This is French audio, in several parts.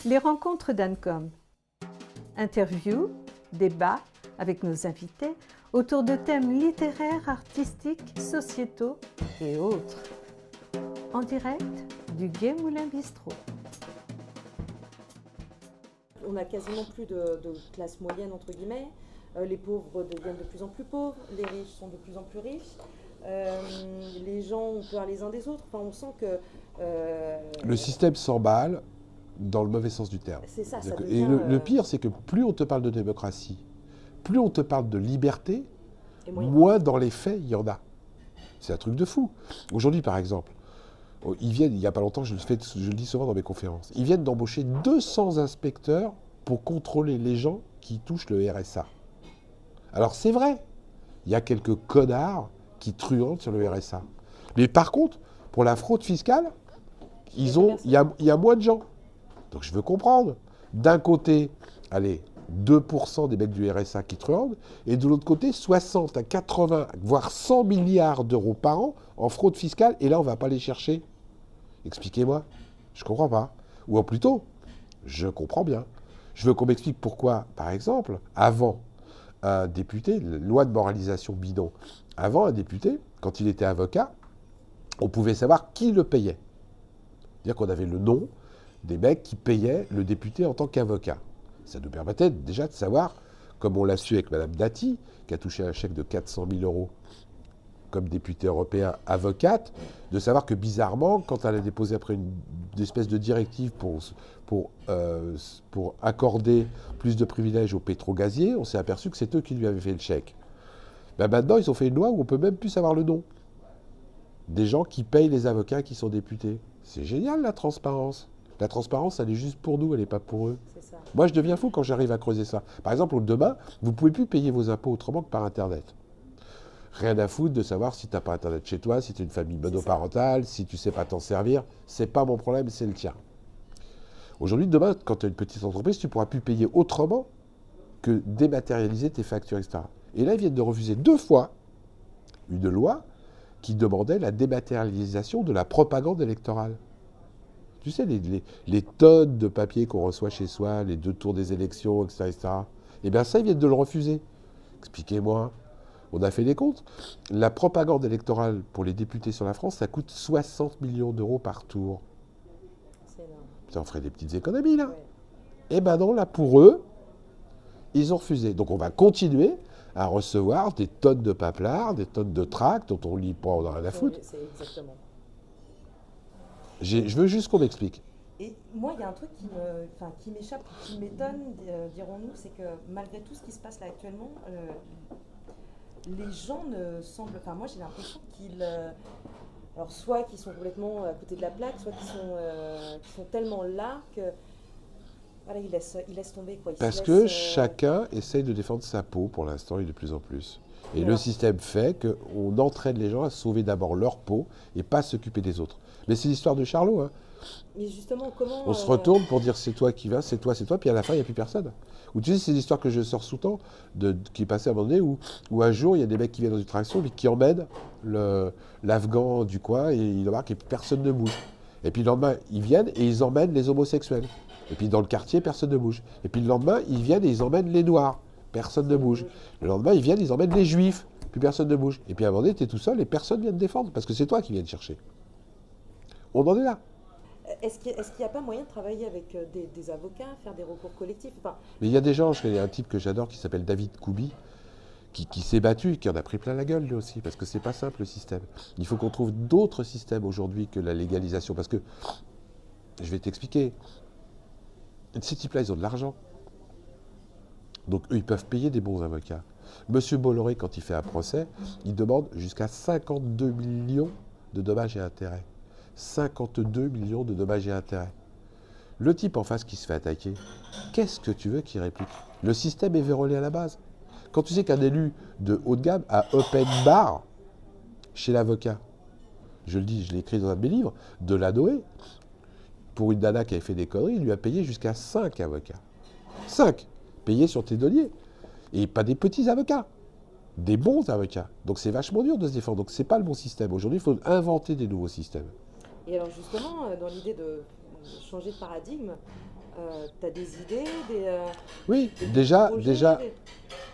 Les rencontres d'Ancom. Interviews, débats avec nos invités autour de thèmes littéraires, artistiques, sociétaux et autres. En direct du Gai Moulin Bistrot. On n'a quasiment plus de classe moyenne, entre guillemets. Les pauvres deviennent de plus en plus pauvres, les riches sont de plus en plus riches. Les gens ont peur les uns des autres. Enfin, on sent que... Le système s'emballe dans le mauvais sens du terme. C'est ça, ça Et devient, le pire, c'est que plus on te parle de démocratie, plus on te parle de liberté, et moins dans les faits, il y en a. C'est un truc de fou. Aujourd'hui, par exemple, ils viennent, il n'y a pas longtemps, je le dis souvent dans mes conférences, ils viennent d'embaucher 200 inspecteurs pour contrôler les gens qui touchent le RSA. Alors c'est vrai, il y a quelques connards qui truandent sur le RSA. Mais par contre, pour la fraude fiscale, il y a moins de gens. Donc je veux comprendre. D'un côté, allez, 2% des mecs du RSA qui truandent, et de l'autre côté, 60 à 80, voire 100 milliards d'euros par an en fraude fiscale, et là, on ne va pas les chercher. Expliquez-moi. Je ne comprends pas. Ou plutôt, je comprends bien. Je veux qu'on m'explique pourquoi, par exemple, avant un député, loi de moralisation bidon, avant un député, quand il était avocat, on pouvait savoir qui le payait. C'est-à-dire qu'on avait le nom des mecs qui payaient le député en tant qu'avocat. Ça nous permettait déjà de savoir, comme on l'a su avec Mme Dati, qui a touché un chèque de 400 000 euros comme députée européenne avocate, de savoir que bizarrement, quand elle a déposé après une espèce de directive pour accorder plus de privilèges aux pétrogaziers, on s'est aperçu que c'est eux qui lui avaient fait le chèque. Ben maintenant, ils ont fait une loi où on ne peut même plus savoir le nom des gens qui payent les avocats qui sont députés. C'est génial, la transparence. La transparence, elle est juste pour nous, elle n'est pas pour eux. C'est ça. Moi, je deviens fou quand j'arrive à creuser ça. Par exemple, demain, vous ne pouvez plus payer vos impôts autrement que par Internet. Rien à foutre de savoir si tu n'as pas Internet chez toi, si tu es une famille monoparentale, si tu ne sais pas t'en servir. C'est pas mon problème, c'est le tien. Aujourd'hui, demain, quand tu as une petite entreprise, tu ne pourras plus payer autrement que dématérialiser tes factures, etc. Et là, ils viennent de refuser 2 fois une loi qui demandait la dématérialisation de la propagande électorale. Tu sais, les tonnes de papier qu'on reçoit chez soi, les 2 tours des élections, etc., etc. Eh bien ça, ils viennent de le refuser. Expliquez-moi. On a fait les comptes. La propagande électorale pour les députés sur la France, ça coûte 60 millions d'euros par tour. C'est énorme. Ça en ferait des petites économies, là. Ouais. Eh ben non, là, pour eux, ils ont refusé. Donc on va continuer à recevoir des tonnes de paplards, des tonnes de tracts dont on ne lit pas, on n'a rien à foutre. C'est exactement. Je veux juste qu'on m'explique. Et moi, il y a un truc qui m'échappe, qui m'étonne, dirons-nous, c'est que malgré tout ce qui se passe là actuellement, les gens ne semblent... Enfin, moi, j'ai l'impression qu'ils... alors, soit qu'ils sont complètement à côté de la plaque, soit qu'ils sont tellement là que... Voilà, ils laissent tomber, quoi. Parce que chacun essaye de défendre sa peau, pour l'instant, et de plus en plus. Et le système fait qu'on entraîne les gens à sauver d'abord leur peau et pas s'occuper des autres. Mais c'est l'histoire de Charlot, hein. Mais justement, comment... On se retourne pour dire c'est toi qui vas, c'est toi, puis à la fin, il n'y a plus personne. Ou tu sais, c'est l'histoire que je sors sous-temps, qui est passée à un moment donné, où un jour, il y a des mecs qui viennent dans une traction, mais qui emmènent l'Afghan du coin, et ils remarquent que personne ne bouge. Et puis le lendemain, ils viennent et ils emmènent les homosexuels. Et puis dans le quartier, personne ne bouge. Et puis le lendemain, ils viennent et ils emmènent les noirs. Personne ne bouge. Le lendemain, ils viennent, ils emmènent les juifs. Puis personne ne bouge. Et puis à un moment donné, tu es tout seul et personne vient te défendre, parce que c'est toi qui viens te chercher. On en est là. Est-ce qu'il n'y a pas moyen de travailler avec des avocats, faire des recours collectifs? Enfin, mais il y a des gens, il y a un type que j'adore qui s'appelle David Koubi, qui s'est battu et qui en a pris plein la gueule lui aussi, parce que c'est pas simple le système. Il faut qu'on trouve d'autres systèmes aujourd'hui que la légalisation, parce que, je vais t'expliquer, ces types-là, ils ont de l'argent. Donc eux, ils peuvent payer des bons avocats. Monsieur Bolloré, quand il fait un procès, il demande jusqu'à 52 millions de dommages et intérêts. 52 millions de dommages et intérêts. Le type en face qui se fait attaquer, qu'est-ce que tu veux qu'il réplique? Le système est verrouillé à la base. Quand tu sais qu'un élu de haut de gamme a open bar chez l'avocat, je le dis, je l'ai écrit dans un de mes livres, de la Noé, pour une nana qui avait fait des conneries, il lui a payé jusqu'à 5 avocats. 5 payés sur tes deniers. Et pas des petits avocats, des bons avocats. Donc c'est vachement dur de se défendre. Donc c'est pas le bon système. Aujourd'hui, il faut inventer des nouveaux systèmes. et alors justement, dans l'idée de changer de paradigme, Tu as des idées, Oui, des déjà, projets, déjà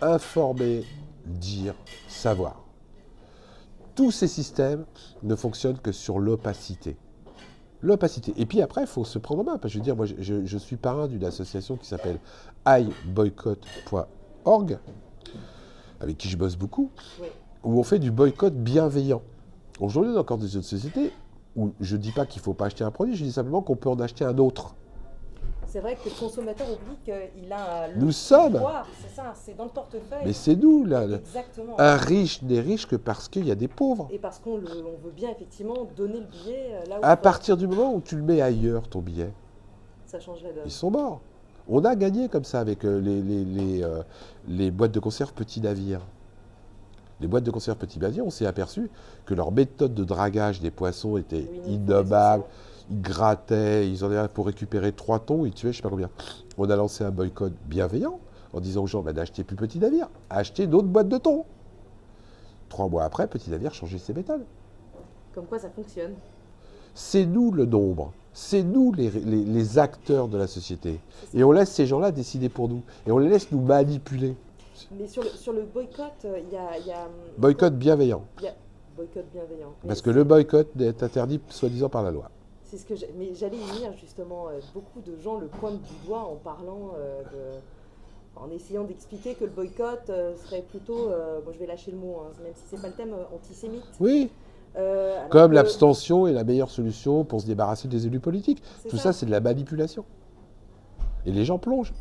informer, dire, savoir. Tous ces systèmes ne fonctionnent que sur l'opacité. L'opacité. Et puis après, il faut se prendre en main. Parce que je veux dire, moi, je suis parrain d'une association qui s'appelle iboycott.org, avec qui je bosse beaucoup, Oui. où on fait du boycott bienveillant. Aujourd'hui, on est encore dans une société où je ne dis pas qu'il ne faut pas acheter un produit, je dis simplement qu'on peut en acheter un autre. C'est vrai que le consommateur oublie qu'il a Nous sommes. pouvoir, c'est ça, c'est dans le portefeuille. Mais c'est nous, là. Exactement. Un riche n'est riche que parce qu'il y a des pauvres. Et parce qu'on veut bien effectivement donner le billet là où À partir du moment où tu le mets ailleurs, ton billet, ça change la donne. ils sont morts. On a gagné comme ça avec les boîtes de conserve Petit Navire. Les boîtes de conserve Petit Navire, on s'est aperçu que leur méthode de dragage des poissons était innommable. Ils grattaient, ils en avaient pour récupérer 3 thons, ils tuaient je ne sais pas combien. On a lancé un boycott bienveillant en disant aux gens d'acheter plus Petit Navire, achetez d'autres boîtes de thon. 3 mois après, Petit Navire changeait ses méthodes. Comme quoi ça fonctionne. C'est nous le nombre, c'est nous les acteurs de la société. Et on laisse ces gens-là décider pour nous. Et on les laisse nous manipuler. Mais sur le boycott, il y a Boycott bienveillant. Il y a boycott bienveillant. Parce que le boycott est interdit soi-disant par la loi. C'est ce que mais j'allais y venir justement. Beaucoup de gens le pointent du doigt en parlant en essayant d'expliquer que le boycott serait plutôt, bon je vais lâcher le mot, hein, même si c'est pas le thème, antisémite. Oui. Comme l'abstention est la meilleure solution pour se débarrasser des élus politiques. Tout ça, c'est de la manipulation. Et les gens plongent.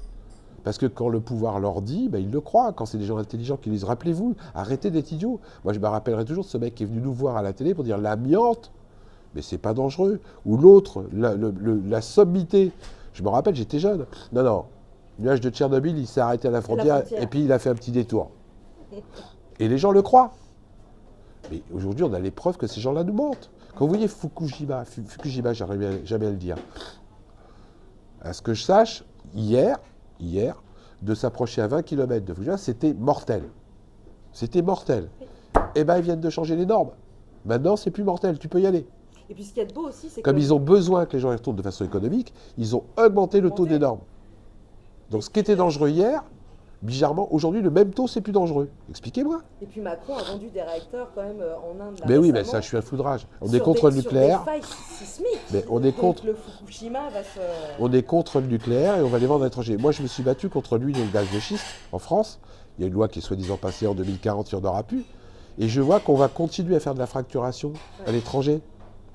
Parce que quand le pouvoir leur dit, ben, ils le croient. Quand c'est des gens intelligents qui disent, rappelez-vous, arrêtez d'être idiots. Moi, je me rappellerai toujours de ce mec qui est venu nous voir à la télé pour dire l'amiante, mais c'est pas dangereux. Ou l'autre, la sommité. Je me rappelle, j'étais jeune. Non, le nuage de Tchernobyl, il s'est arrêté à la frontière et puis il a fait un petit détour. Et les gens le croient. Mais aujourd'hui, on a les preuves que ces gens-là nous mentent. Quand vous voyez Fukushima, j'arrive jamais à le dire. À ce que je sache, hier, de s'approcher à 20 km de Fukushima, c'était mortel. C'était mortel. Eh bien, ils viennent de changer les normes. Maintenant, c'est plus mortel, tu peux y aller. Et puis ce qu'il y a de beau aussi, c'est que... Comme ils ont besoin que les gens y retournent de façon économique, ils ont augmenté le taux des normes. Donc ce qui était dangereux hier, bizarrement, aujourd'hui, le même taux, c'est plus dangereux. Expliquez-moi. Et puis Macron a vendu des réacteurs quand même en Inde. Mais oui, mais ça, je suis un foudrage. On est contre le nucléaire. Sur des failles sismiques. Mais on est contre. Donc le Fukushima va se... On est contre le nucléaire et on va les vendre à l'étranger. Moi, je me suis battu contre l'huile et le gaz de schiste en France. Il y a une loi qui est soi-disant passée en 2040, il n'y en aura plus. Et je vois qu'on va continuer à faire de la fracturation à l'étranger.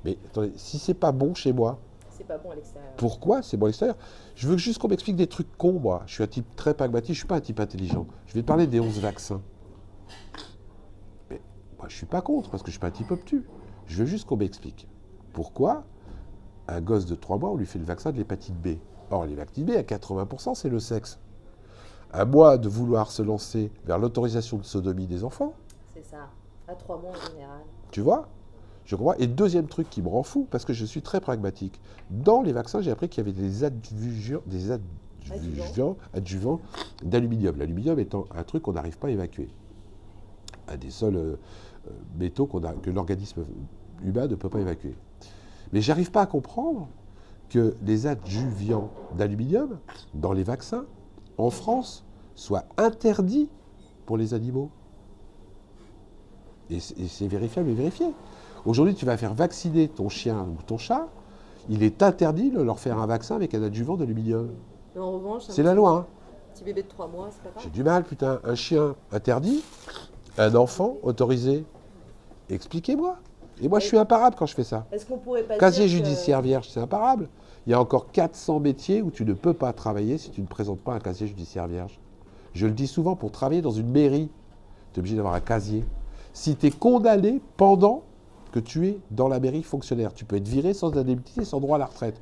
Mais attendez, si c'est pas bon chez moi, c'est pas bon à l'extérieur. Pourquoi c'est bon à l'extérieur? Je veux juste qu'on m'explique des trucs cons, moi. Je suis un type très pragmatique, je ne suis pas un type intelligent. Je vais te parler des 11 vaccins. Mais moi, je ne suis pas contre, parce que je ne suis pas un type obtus. Je veux juste qu'on m'explique pourquoi un gosse de 3 mois, on lui fait le vaccin de l'hépatite B. Or, l'hépatite B, à 80%, c'est le sexe. À moi de vouloir se lancer vers l'autorisation de sodomie des enfants. C'est ça, à 3 mois en général. Tu vois? Je comprends. Et deuxième truc qui me rend fou, parce que je suis très pragmatique. Dans les vaccins, j'ai appris qu'il y avait des adjuvants d'aluminium. L'aluminium étant un truc qu'on n'arrive pas à évacuer. Un des seuls métaux que l'organisme humain ne peut pas évacuer. Mais j'arrive pas à comprendre que les adjuvants d'aluminium, dans les vaccins, en France, soient interdits pour les animaux. Et c'est vérifiable et vérifié. Aujourd'hui, tu vas faire vacciner ton chien ou ton chat, il est interdit de leur faire un vaccin avec un adjuvant d'aluminium. En revanche, c'est la loi. Hein. Un petit bébé de 3 mois, c'est pas grave. J'ai du mal, putain. Un chien interdit, un enfant autorisé. Expliquez-moi. Et moi, je suis imparable quand je fais ça. Est-ce qu'on pourrait pas Casier dire judiciaire vierge, c'est imparable. Il y a encore 400 métiers où tu ne peux pas travailler si tu ne présentes pas un casier judiciaire vierge. Je le dis souvent, pour travailler dans une mairie, tu es obligé d'avoir un casier. Si tu es condamné pendant que tu es dans la mairie fonctionnaire, tu peux être viré sans indemnité, sans droit à la retraite.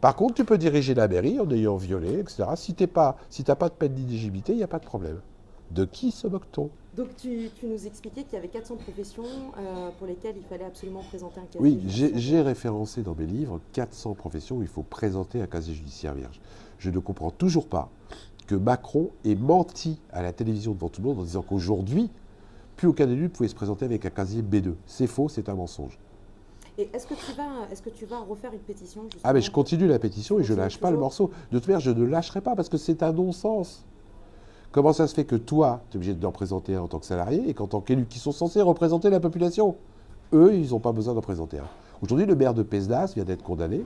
Par contre, tu peux diriger la mairie en ayant violé, etc. Si tu n'as pas de peine d'inéligibilité, il n'y a pas de problème. De qui se moque-t-on? Donc tu nous expliquais qu'il y avait 400 professions pour lesquelles il fallait absolument présenter un casier. Oui, j'ai référencé dans mes livres 400 professions où il faut présenter un casier judiciaire vierge. Je ne comprends toujours pas que Macron ait menti à la télévision devant tout le monde en disant qu'aujourd'hui, plus aucun élu ne pouvait se présenter avec un casier B2. C'est faux, c'est un mensonge. Et est-ce que tu vas refaire une pétition justement? Ah mais je continue la pétition et je Continue lâche pas le toujours. morceau. De toute manière, je ne lâcherai pas parce que c'est un non-sens. Comment ça se fait que toi, tu es obligé d'en présenter un en tant que salarié et qu'en tant qu'élu, qui sont censés représenter la population, eux, ils n'ont pas besoin d'en présenter un. Aujourd'hui, le maire de Pesdas vient d'être condamné.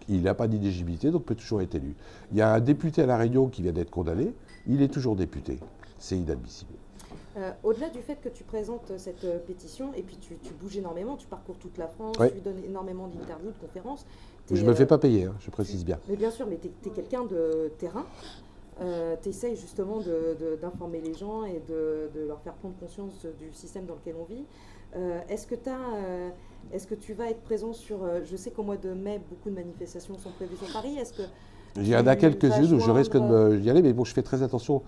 Il n'a pas d'inéligibilité, donc peut toujours être élu. Il y a un député à La Réunion qui vient d'être condamné. Il est toujours député. C'est inadmissible. Au-delà du fait que tu présentes cette pétition, et puis tu bouges énormément, tu parcours toute la France, Ouais. tu donnes énormément d'interviews, de conférences. Je ne me fais pas payer, hein, je précise bien. Mais bien sûr, mais tu es quelqu'un de terrain. Tu essayes justement d'informer les gens et de leur faire prendre conscience du système dans lequel on vit. Est-ce que tu vas être présent sur... je sais qu'au mois de mai, beaucoup de manifestations sont prévues sur Paris. Est-ce que Il y en a tu quelques-unes vas où je risque joindre- d'y aller, mais bon, je fais très attention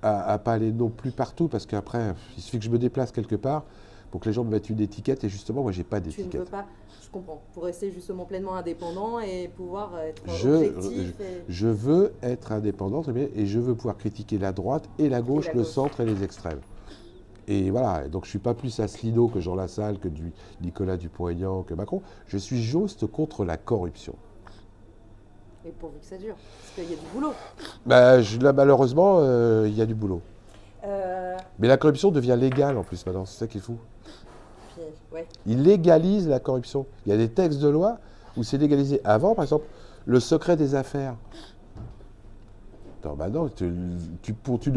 à ne pas aller non plus partout, parce qu'après, il suffit que je me déplace quelque part pour que les gens me mettent une étiquette, et justement, moi, j'ai pas Tu ne veux d'étiquette. pas... Je comprends. Pour rester justement pleinement indépendant et pouvoir être Je, objectif. je veux être indépendant, très bien, et je veux pouvoir critiquer la droite et la gauche, la le gauche. centre et les extrêmes. Et voilà, donc je ne suis pas plus Asselineau que Jean Lassalle, que Nicolas Dupont-Aignan, que Macron. Je suis juste contre la corruption. Et pourvu que ça dure. Parce qu'il y a du boulot. Bah, là, malheureusement, il y a du boulot. Euh, Mais la corruption devient légale en plus maintenant, c'est ça qui est fou. puis, ouais. Il légalise la corruption. Il y a des textes de loi où c'est légalisé. Avant, par exemple, le secret des affaires. Non, bah non, tu ne peux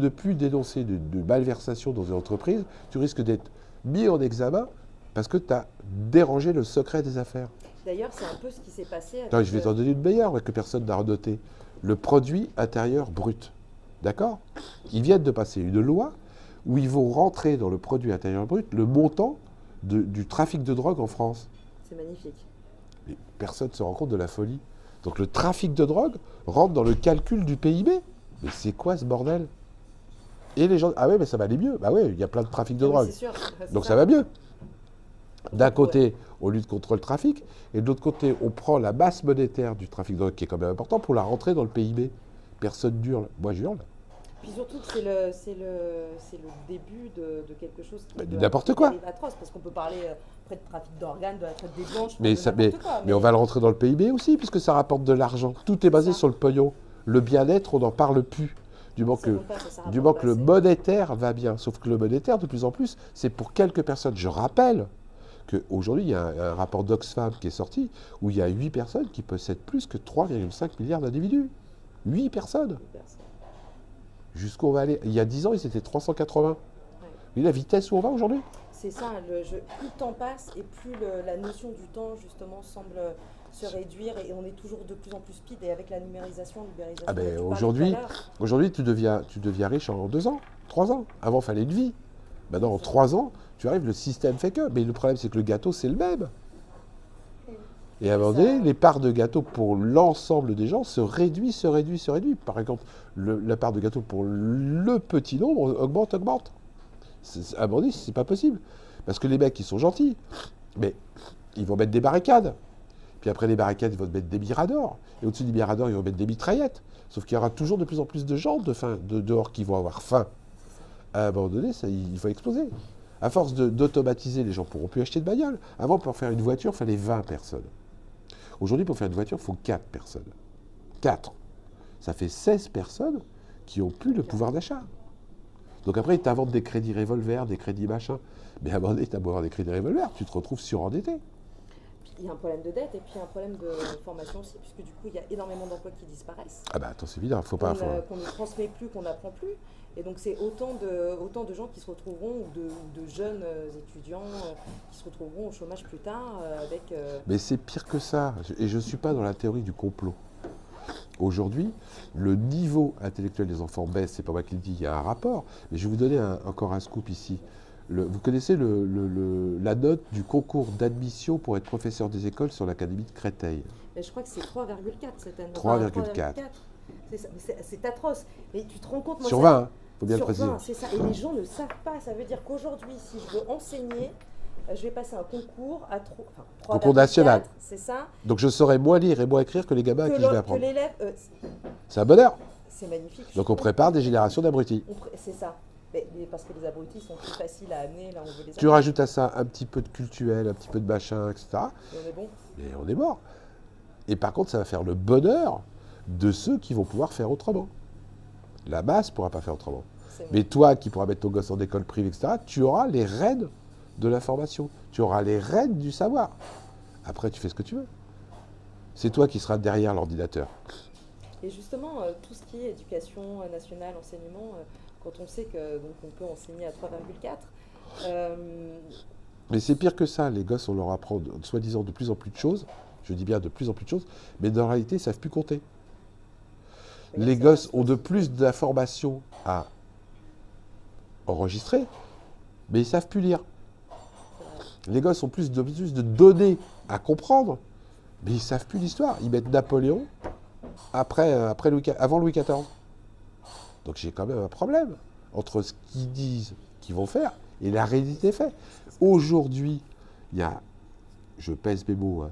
ne plus dénoncer de malversation dans une entreprise, tu risques d'être mis en examen parce que tu as dérangé le secret des affaires. D'ailleurs, c'est un peu ce qui s'est passé avec... Attends, je vais t'en donner une meilleure que personne n'a renoté. Le produit intérieur brut. D'accord? Ils viennent de passer une loi où ils vont rentrer dans le produit intérieur brut le montant du trafic de drogue en France. C'est magnifique. Mais personne ne se rend compte de la folie. Donc le trafic de drogue rentre dans le calcul du PIB. Mais c'est quoi ce bordel? Et les gens, ah ouais, mais ça va aller mieux. Bah ouais, il y a plein de trafic de Ah oui, drogue. c'est sûr, c'est Donc ça va mieux. D'un côté, on lutte contre le trafic, et de l'autre côté, on prend la masse monétaire du trafic de drogue, qui est quand même important, pour la rentrer dans le PIB. Personne n'hurle. Moi, j'hurle. Puis surtout que c'est le début de quelque chose qui Bah, peut n'importe quoi. arriver atroce, parce qu'on peut parler après de trafic d'organes, de la traite des blanches, Mais, de ça, n'importe quoi, mais on va le rentrer dans le PIB aussi, puisque ça rapporte de l'argent. Tout est basé ça. sur le pognon. Le bien-être, on n'en parle plus. Du moment ça que, compte pas, ça du rapporte moment pas que le assez. monétaire va bien. Sauf que le monétaire, de plus en plus, c'est pour quelques personnes. Je rappelle qu'aujourd'hui, il y a un rapport d'Oxfam qui est sorti, où il y a 8 personnes qui possèdent plus que 3,5 milliards d'individus. 8 personnes. Jusqu'où on va aller? Il y a 10 ans, ils étaient 380. Ouais. Oui, la vitesse où on va aujourd'hui? C'est ça, plus le temps passe et plus la notion du temps justement semble se réduire et on est toujours de plus en plus speed et avec la numérisation, l'ubérisation. Ah ben, dont tu parlais aujourd'hui, tout à l'heure, Aujourd'hui, tu deviens riche en 2 ans, 3 ans. Avant, il fallait une vie. Maintenant, en 3 ans, tu arrives, le système fait que. Mais le problème, c'est que le gâteau, c'est le même. Et à un moment donné, les parts de gâteau pour l'ensemble des gens se réduit. Par exemple, la part de gâteau pour le petit nombre augmente. À un moment donné, c'est pas possible. Parce que les mecs, ils sont gentils. Mais ils vont mettre des barricades. Puis après les barricades, ils vont mettre des miradors. Et au-dessus des miradors, ils vont mettre des mitraillettes. Sauf qu'il y aura toujours de plus en plus de gens dehors qui vont avoir faim. À un moment donné, il faut exploser. À force d'automatiser, les gens ne pourront plus acheter de bagnole. Avant, pour faire une voiture, il fallait 20 personnes. Aujourd'hui, pour faire une voiture, il faut 4 personnes. 4. Ça fait 16 personnes qui n'ont plus le pouvoir d'achat. Donc après, ils t'inventent des crédits revolver, des crédits machin. Mais à un moment donné, tu as beau avoir des crédits revolver, tu te retrouves surendetté. puis il y a un problème de dette et puis un problème de formation aussi, puisque du coup il y a énormément d'emplois qui disparaissent, Ah bah attends, c'est évident, faut pas... qu'on ne transmet plus, qu'on n'apprend plus. Et donc c'est autant de gens qui se retrouveront, ou de jeunes étudiants qui se retrouveront au chômage plus tard avec... Mais c'est pire que ça. Et je ne suis pas dans la théorie du complot. Aujourd'hui, le niveau intellectuel des enfants baisse, c'est pas moi qui le dis, il y a un rapport. Mais je vais vous donner encore un scoop ici. Vous connaissez la note du concours d'admission pour être professeur des écoles sur l'Académie de Créteil? Mais je crois que c'est 3,4 cette année. 3,4. C'est atroce. Mais tu te rends compte, moi, Sur ça- 20, il faut bien le sur préciser. 20, c'est ça. Et les gens ne savent pas. Ça veut dire qu'aujourd'hui, si je veux enseigner, je vais passer un concours à 3, Concours national. C'est ça. Donc je saurais moins lire et moins écrire que les gamins à qui je vais Que apprendre. l'élève, C'est un bonheur. c'est magnifique. Donc on prépare des générations d'abrutis. C'est ça. Mais parce que les abrutis sont plus faciles à amener, là on veut les Tu rajoutes à ça un petit peu de cultuel, un petit peu de machin, etc. Et on est bon. Mais on est mort. Et par contre, ça va faire le bonheur de ceux qui vont pouvoir faire autrement. La masse ne pourra pas faire autrement. C'est Mais toi qui pourras mettre ton gosse en école privée, etc., tu auras les rênes de l'information. Tu auras les rênes du savoir. Après, tu fais ce que tu veux. C'est toi qui seras derrière l'ordinateur. Et justement, tout ce qui est éducation nationale, enseignement, quand on sait que donc, on peut enseigner à 3,4, Mais c'est pire que ça. Les gosses, on leur apprend, soi-disant, de plus en plus de choses. Je dis bien de plus en plus de choses. Mais dans la réalité, ils ne savent plus compter. Les gosses ont de plus d'informations à enregistrer, mais ils ne savent plus lire. Les gosses ont plus de données à comprendre, mais ils ne savent plus l'histoire. Ils mettent Napoléon avant Louis XIV. Donc j'ai quand même un problème entre ce qu'ils disent qu'ils vont faire et la réalité des faits. Aujourd'hui, il y a, je pèse mes mots,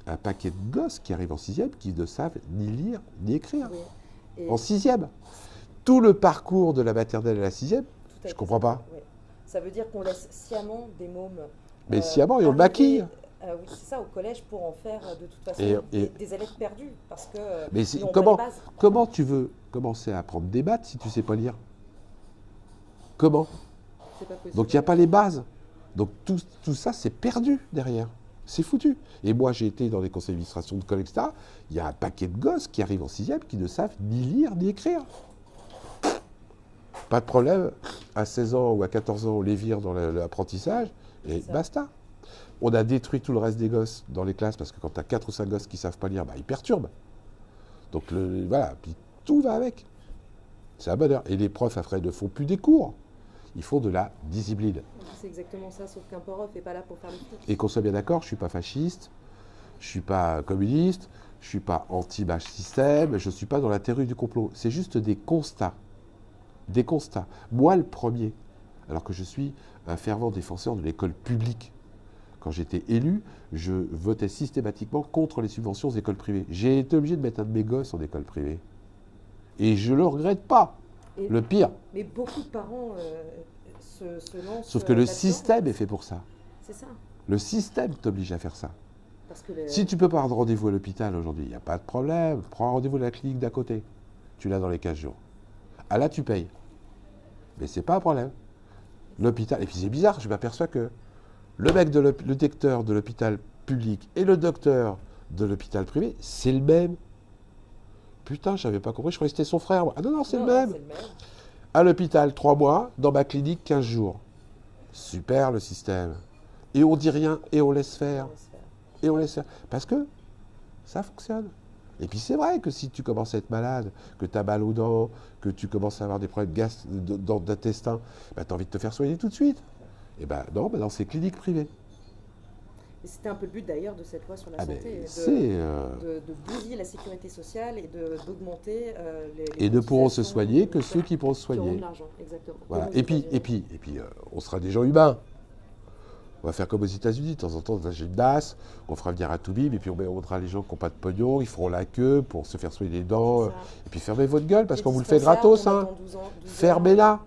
un paquet de gosses qui arrivent en 6e qui ne savent ni lire ni écrire. oui. Et En 6e. Tout le parcours de la maternelle à la 6e, tout a je été comprends pas. ouais. Ça veut dire qu'on laisse sciemment des mômes. Mais sciemment, et on le arriver, maquille. oui, c'est ça, au collège pour en faire de toute façon Et- des élèves perdus. Parce que Mais ils n'ont comment, pas les bases. comment tu veux commencer à apprendre des maths si tu ne sais pas lire? Comment? C'est pas possible. Donc il n'y a pas les bases. Donc tout ça, c'est perdu derrière. C'est foutu. Et moi, j'ai été dans des conseils d'administration de collège, etc. Il y a un paquet de gosses qui arrivent en 6e qui ne savent ni lire ni écrire. Pas de problème. À 16 ans ou à 14 ans, on les vire dans l'apprentissage et C'est ça. basta. On a détruit tout le reste des gosses dans les classes parce que quand tu as 4 ou 5 gosses qui ne savent pas lire, bah, ils perturbent. Donc voilà, puis tout va avec. C'est un bonheur. Et les profs, après, ne font plus des cours. Ils font de la discipline. C'est exactement ça, sauf qu'un prof n'est pas là pour faire le flic. Et qu'on soit bien d'accord, je ne suis pas fasciste, je ne suis pas communiste, je ne suis pas anti-bâche système, je ne suis pas dans la théorie du complot. C'est juste des constats. Des constats. Moi, le premier, alors que je suis un fervent défenseur de l'école publique. Quand j'étais élu, je votais systématiquement contre les subventions aux écoles privées. J'ai été obligé de mettre un de mes gosses en école privée. Et je ne le regrette pas. Et- Le pire. Mais beaucoup de parents se lancent. Sauf que le là-dedans. système est fait pour ça. C'est ça. Le système t'oblige à faire ça. Parce que Si tu peux pas avoir de rendez-vous à l'hôpital aujourd'hui, il n'y a pas de problème. Prends un rendez-vous à la clinique d'à côté. Tu l'as dans les 15 jours. Ah là, tu payes. Mais c'est pas un problème. L'hôpital. Et puis c'est bizarre, je m'aperçois que le mec le docteur de l'hôpital public et le docteur de l'hôpital privé, c'est le même. Putain, j'avais pas compris, je croyais que c'était son frère. Ah non, non, c'est le même. C'est le même. À l'hôpital, 3 mois, dans ma clinique, 15 jours. Super le système. Et on dit rien, et on laisse faire. On laisse faire. Et on laisse faire. Parce que ça fonctionne. Et puis c'est vrai que si tu commences à être malade, que tu as mal aux dents, que tu commences à avoir des problèmes d'intestin, bah, tu as envie de te faire soigner tout de suite. Et ben non, dans ces cliniques privées. Et c'était un peu le but d'ailleurs de cette loi sur la Ah ben, santé, c'est, de bousiller la sécurité sociale et d'augmenter les et ne pourront se cotisations soigner que des ceux qui pourront se qui auront soigner. de l'argent, exactement. Voilà. Comme aux Et puis, États-Unis. on sera des gens humains. On va faire comme aux États-Unis, de temps en temps, dans un gymnase, on fera venir un toubib, et puis on montrera les gens qui n'ont pas de pognon, ils feront la queue pour se faire soigner les dents. C'est ça. Et puis fermez votre gueule, parce Les qu'on vous le fait dispensaires, gratos. on Hein. attend 12 heures. Fermez-la.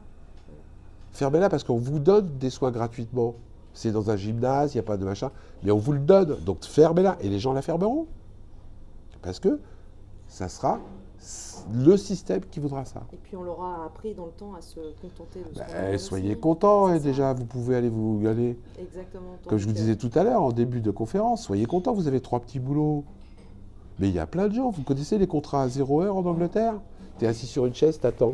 Fermez-la, parce qu'on vous donne des soins gratuitement. C'est dans un gymnase, il n'y a pas de machin, mais on vous le donne. Donc fermez-la, et les gens la fermeront. Parce que ça sera le système qui voudra ça. Et puis on leur a appris dans le temps à se contenter de ce qu'on leur Ben, donne soyez aussi. contents, C'est et ça. déjà, vous pouvez aller vous aller. Exactement. Comme je vous Donc, disais tout à l'heure, en début de conférence, soyez contents, vous avez 3 petits boulots. Mais il y a plein de gens, vous connaissez les contrats à 0 heure en Angleterre? Tu es assis sur une chaise, t'attends.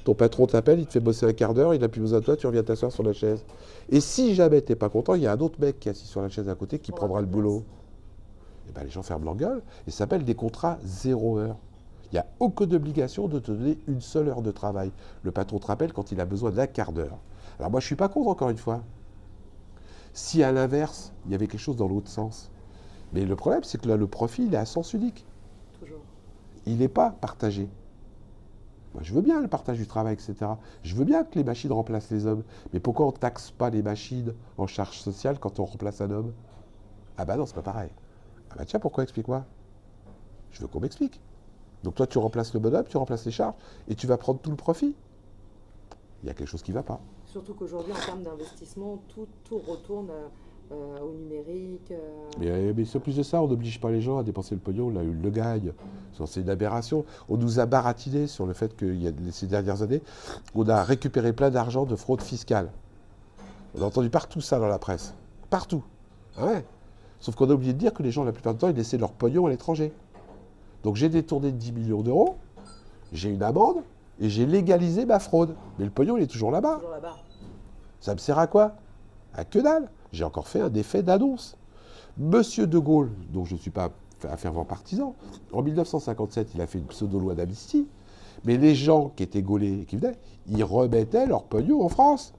Ton patron t'appelle, il te fait bosser un quart d'heure, il n'a plus besoin de toi, tu reviens t'asseoir sur la chaise. Et si jamais t'es pas content, il y a un autre mec qui est assis sur la chaise à côté qui prendra le boulot. Et ben les gens ferment leur gueule, et ça s'appelle des contrats 0 heure. Il n'y a aucune obligation de te donner une seule heure de travail. Le patron te rappelle quand il a besoin d'un quart d'heure. Alors moi, je ne suis pas contre, encore une fois. Si à l'inverse, il y avait quelque chose dans l'autre sens. Mais le problème, c'est que là, le profit, il est à sens unique. toujours. Il n'est pas partagé. Moi, je veux bien le partage du travail, etc. Je veux bien que les machines remplacent les hommes. Mais pourquoi on ne taxe pas les machines en charge sociale quand on remplace un homme? Ah bah non, c'est pas pareil. Ah bah tiens, pourquoi? Explique-moi. Je veux qu'on m'explique. Donc toi, tu remplaces le bonhomme, tu remplaces les charges, et tu vas prendre tout le profit. il y a quelque chose qui ne va pas. Surtout qu'aujourd'hui, en termes d'investissement, tout retourne au numérique. Mais en plus de ça, on n'oblige pas les gens à dépenser le pognon, là, ils le gagnent. C'est une aberration. On nous a baratiné sur le fait que ces dernières années, on a récupéré plein d'argent de fraude fiscale. On a entendu partout ça dans la presse. Partout. Ah ouais. Sauf qu'on a oublié de dire que les gens, la plupart du temps, ils laissaient leur pognon à l'étranger. Donc j'ai détourné 10 millions d'euros, j'ai une amende et j'ai légalisé ma fraude. Mais le pognon, il est toujours là-bas. Toujours là-bas. Ça me sert à quoi? À que dalle. J'ai encore fait un effet d'annonce. Monsieur de Gaulle, dont je ne suis pas un fervent partisan, en 1957, il a fait une pseudo-loi d'amnistie, mais les gens qui étaient gaulés et qui venaient, ils remettaient leur pognon en France.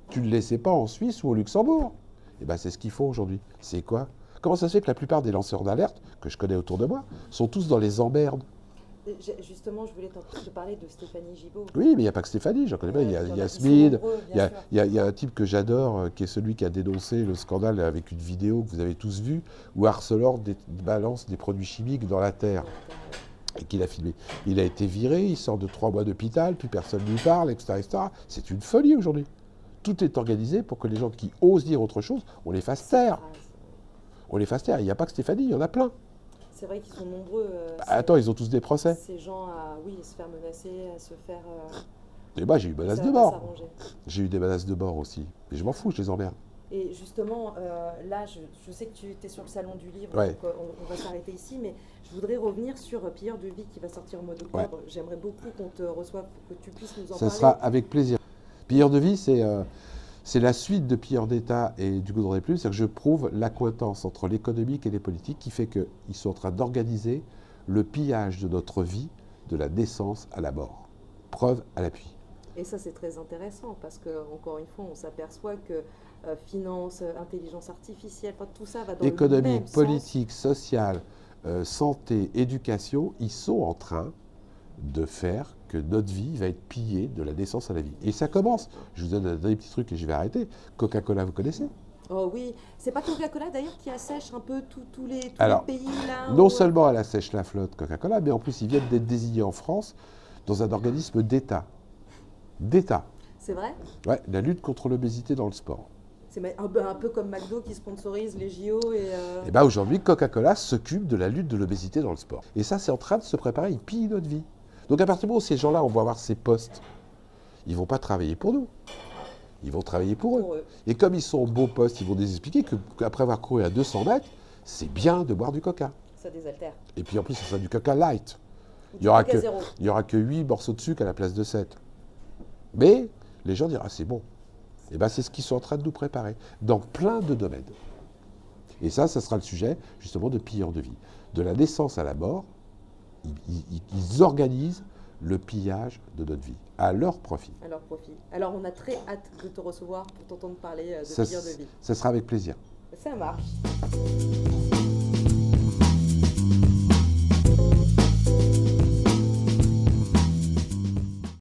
Tu ne le laissais pas en Suisse ou au Luxembourg. Et bien c'est ce qu'ils font aujourd'hui. C'est quoi? Comment ça se fait que la plupart des lanceurs d'alerte, que je connais autour de moi, sont tous dans les emmerdes? Justement, je voulais te parler de Stéphanie Gibaud. Oui, mais il n'y a pas que Stéphanie, j'en connais pas. Il y a Yasmine, il y a un type que j'adore, qui est celui qui a dénoncé le scandale avec une vidéo que vous avez tous vue, où Arcelor balance des produits chimiques dans la terre, et qu'il a filmé. Il a été viré, il sort de 3 mois d'hôpital, plus personne ne lui parle, etc., etc. C'est une folie aujourd'hui. Tout est organisé pour que les gens qui osent dire autre chose, on les fasse taire. On les fasse taire. Il n'y a pas que Stéphanie, il y en a plein. C'est vrai qu'ils sont nombreux. Attends, ils ont tous des procès. Ces gens à se faire menacer, à se faire... Et moi, j'ai eu menace de mort. J'ai eu des menaces de mort aussi. Mais je m'en fous, je les emmerde. Et justement, là, je sais que tu étais sur le salon du livre, ouais. Donc on va s'arrêter ici, mais je voudrais revenir sur Pilleurs de vie qui va sortir au mois d'octobre. Ouais. J'aimerais beaucoup qu'on te reçoive pour que tu puisses nous en parler. Ça sera avec plaisir. Pilleurs de vie, c'est la suite de Pilleurs d'État et du Goudron des Plumes. C'est que je prouve l'accointance entre l'économique et les politiques qui fait qu'ils sont en train d'organiser le pillage de notre vie, de la naissance à la mort. Preuve à l'appui. Et ça, c'est très intéressant parce qu'encore une fois, on s'aperçoit que finance, intelligence artificielle, tout ça va dans économique, le même politique, sociale, santé, éducation, ils sont en train de faire que notre vie va être pillée de la naissance à la vie. Et ça commence. Je vous donne un dernier petit truc et je vais arrêter. Coca-Cola, vous connaissez? Oh oui, c'est pas Coca-Cola d'ailleurs qui assèche un peu tous les pays là. Non seulement elle assèche la flotte Coca-Cola, mais en plus ils viennent d'être désignés en France dans un organisme d'État. D'État. C'est vrai? Ouais, la lutte contre l'obésité dans le sport. C'est un peu comme McDo qui sponsorise les JO et... Et bien aujourd'hui, Coca-Cola s'occupe de la lutte de l'obésité dans le sport. Et ça, c'est en train de se préparer, ils pillent notre vie. Donc à partir du moment où ces gens-là, on va avoir ces postes, ils ne vont pas travailler pour nous. Ils vont travailler pour eux. Et comme ils sont au beau poste, ils vont nous expliquer qu'après avoir couru à 200 mètres, c'est bien de boire du coca. Ça désaltère. Et puis en plus, ça sera du coca light. Il n'y aura que 8 morceaux de sucre à la place de 7. Mais les gens diront, ah, c'est bon. Et bien c'est ce qu'ils sont en train de nous préparer, dans plein de domaines. Et ça sera le sujet, justement, de Pilleurs de vie. De la naissance à la mort, ils organisent le pillage de notre vie, à leur profit. À leur profit. Alors, on a très hâte de te recevoir pour t'entendre parler de Pilleurs de vie. Ça sera avec plaisir. Ça marche.